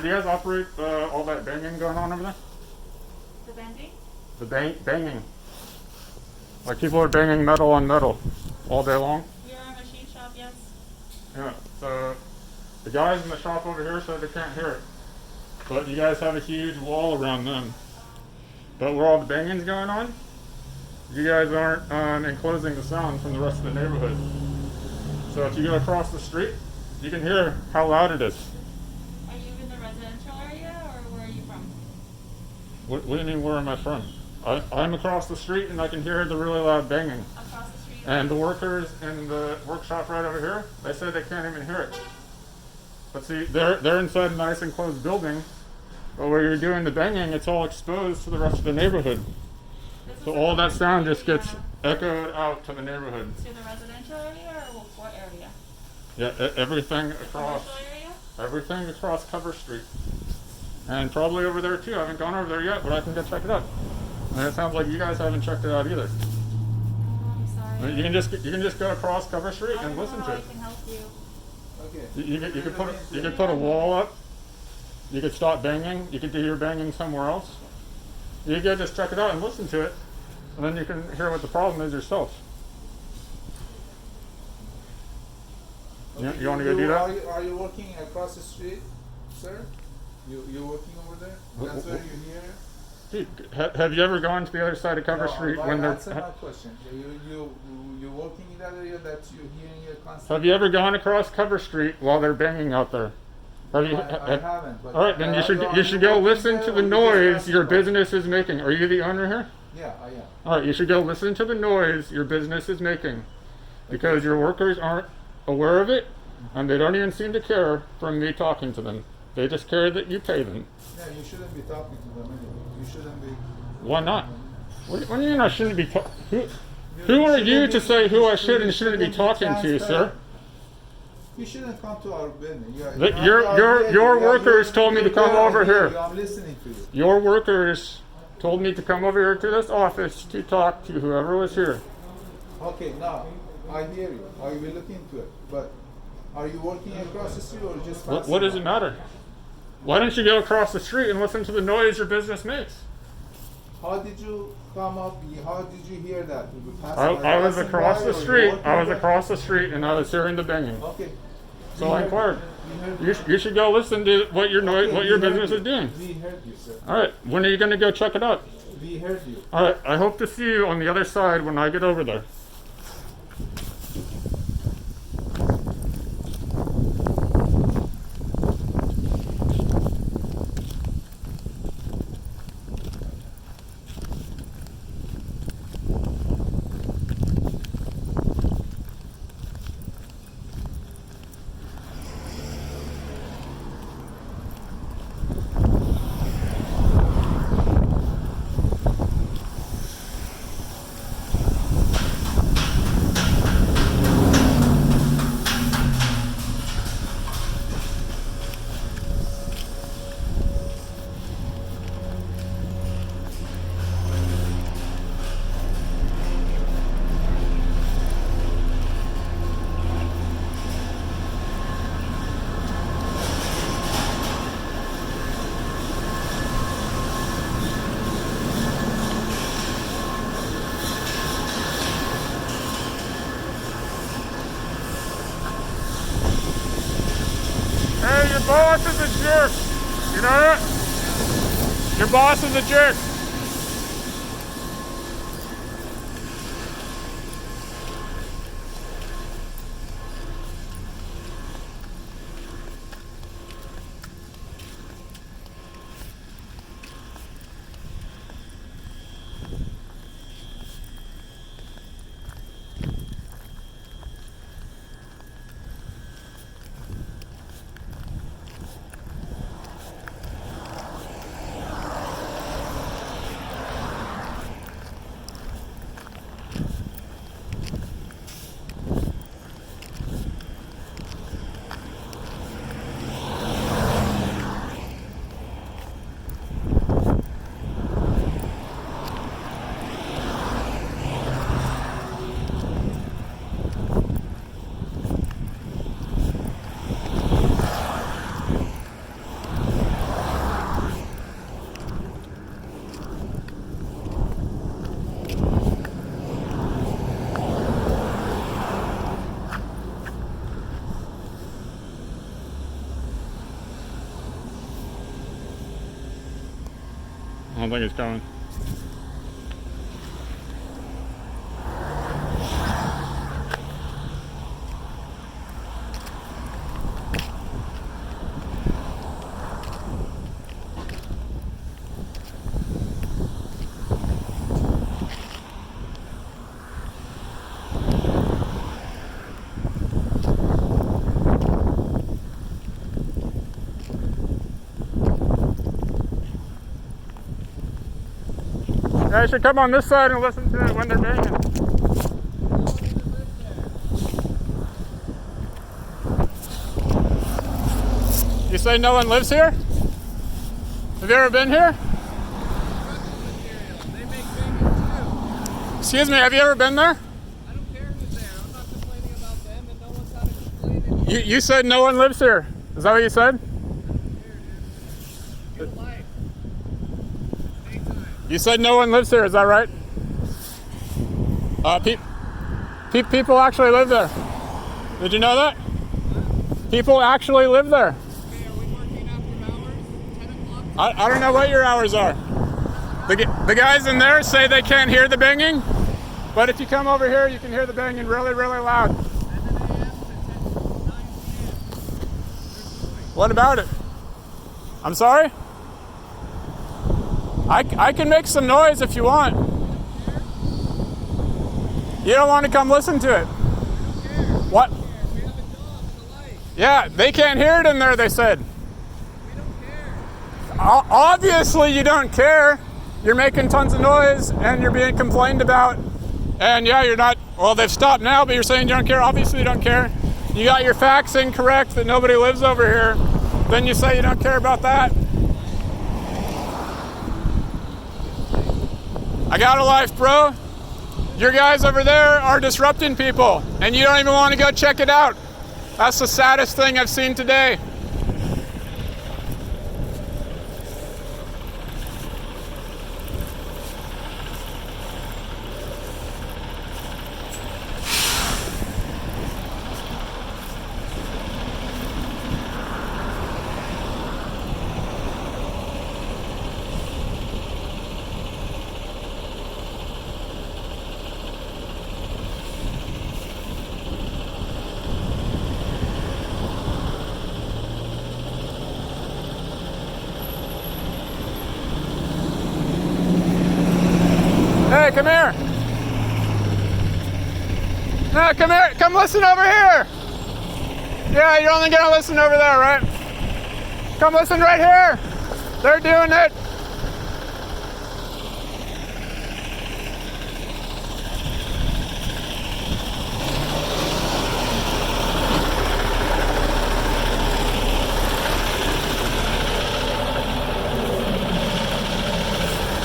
Do you guys operate all that banging going on over there? The bending? The banging. Like people are banging metal on metal all day long? We are a machine shop, yes. Yeah, so the guys in the shop over here said they can't hear it. But you guys have a huge wall around them. But where all the banging's going on, you guys aren't enclosing the sound from the rest of the neighborhood. So if you go across the street, you can hear how loud it is. Are you in the residential area, or where are you from? What do you mean, where am I from? I'm across the street and I can hear the really loud banging. Across the street? And the workers in the workshop right over here, they say they can't even hear it. But see, they're inside a nice enclosed building, but where you're doing the banging, it's all exposed to the rest of the neighborhood. So all that sound just gets echoed out to the neighborhood. To the residential area, or what area? Yeah, everything The across, commercial area? everything across Cover Street. And probably over there too. I haven't gone over there yet, but I can go check it out. And it sounds like you guys haven't checked it out either. Oh, I'm sorry. You can just go across Cover Street and listen to it. I can help you. Okay. You could put a wall up. You could stop banging. You could do your banging somewhere else. You could just check it out and listen to it, and then you can hear what the problem is yourself. Okay. You want to go do that? Are you working across the street, sir? You're working over there? That's where you hear it? Dude, have you ever gone to the other side of Cover Street when they're? Answer my question. You're working in that area that you're hearing it constantly? Have you ever gone across Cover Street while they're banging out there? I haven't. But all right, then you should go listen to the noise your business is making. Are you the owner here? Yeah, I am. All right, you should go listen to the noise your business is making, because your workers aren't aware of it, and they don't even seem to care from me talking to them. They just care that you pay them. Yeah, you shouldn't be talking to them anyway. You shouldn't be. Why not? What do you mean I shouldn't be talking? Who are you to say who I should and shouldn't be talking to, sir? You shouldn't come to our business. Your workers told me to come over here. I'm listening to you. Your workers told me to come over here to this office to talk to whoever was here. Okay, now I hear you. I will look into it. But are you working across the street or just? What does it matter? Why don't you go across the street and listen to the noise your business makes? How did you come up? How did you hear that? I was across the street. I was across the street and I was hearing the banging. Okay. So I inquired. You should go listen to what your business is doing. We heard you, sir. All right. When are you going to go check it out? We heard you. All right. I hope to see you on the other side when I get over there. Hey, your boss is a jerk. You know that? Your boss is a jerk. I don't think he's coming. Yeah, you should come on this side and listen to it when they're banging. You say no one lives here? Have you ever been here? They make banging too. Excuse me, have you ever been there? I don't care who's there. I'm not complaining about them, and no one's got to complain. You said no one lives here. Is that what you said? Good life. Daytime. You said no one lives here, is that right? People actually live there. Did you know that? People actually live there. Okay, are we working after hours? 10 o'clock? I don't know what your hours are. The guys in there say they can't hear the banging, but if you come over here, you can hear the banging really, really loud. 7 a.m. to 9 p.m. What about it? I'm sorry? I can make some noise if you want. You don't want to come listen to it. What? We have a job with the light. Yeah, they can't hear it in there, they said. We don't care. Obviously you don't care. You're making tons of noise and you're being complained about. And yeah, you're not, well, they've stopped now, but you're saying you don't care. Obviously you don't care. You got your facts incorrect that nobody lives over here. Then you say you don't care about that. I got a life, bro. Your guys over there are disrupting people, and you don't even want to go check it out. That's the saddest thing I've seen today. Hey, come here. No, come here. Come listen over here. Yeah, you're only gonna listen over there, right? Come listen right here. They're doing it.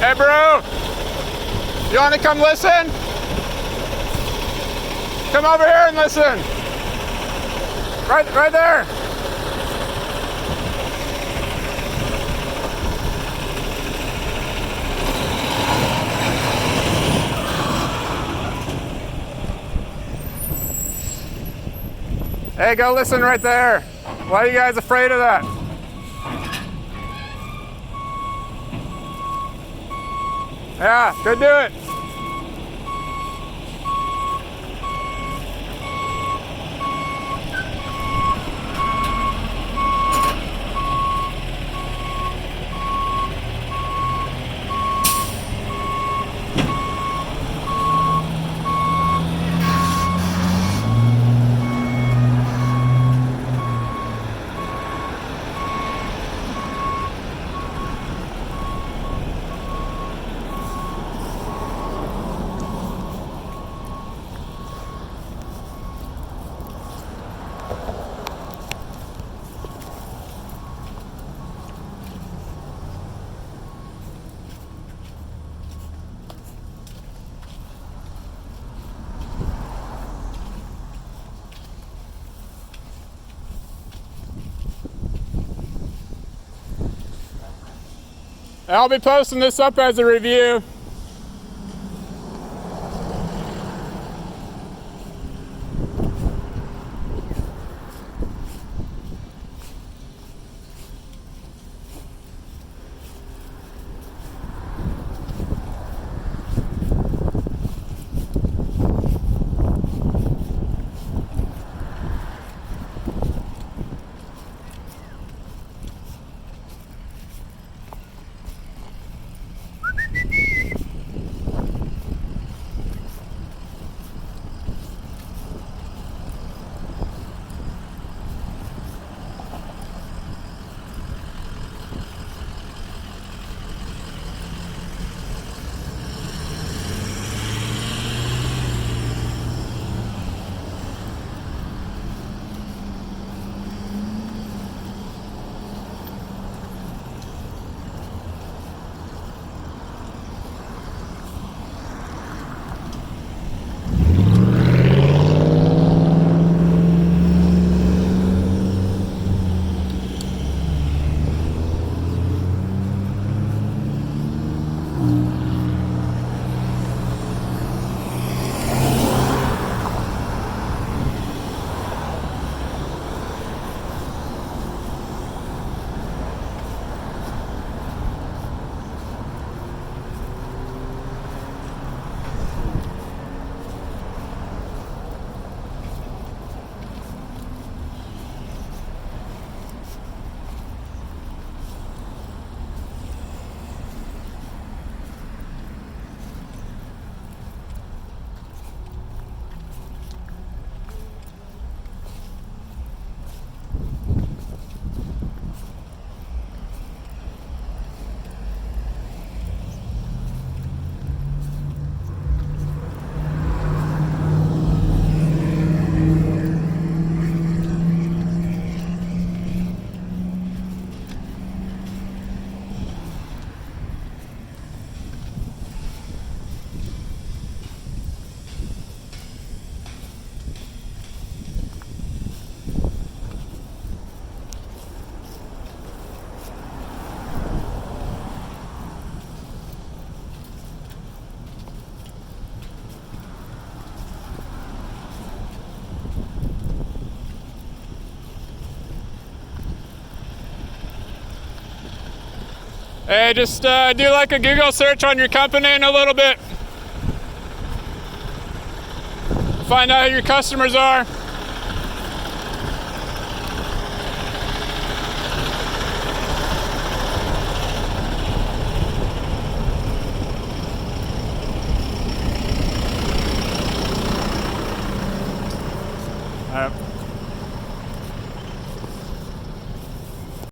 Hey, bro. You want to come listen? Come over here and listen. Right there. Hey, go listen right there. Why are you guys afraid of that? Yeah, go do it. I'll be posting this up as a review. Hey, just do like a Google search on your company in a little bit. Find out who your customers are.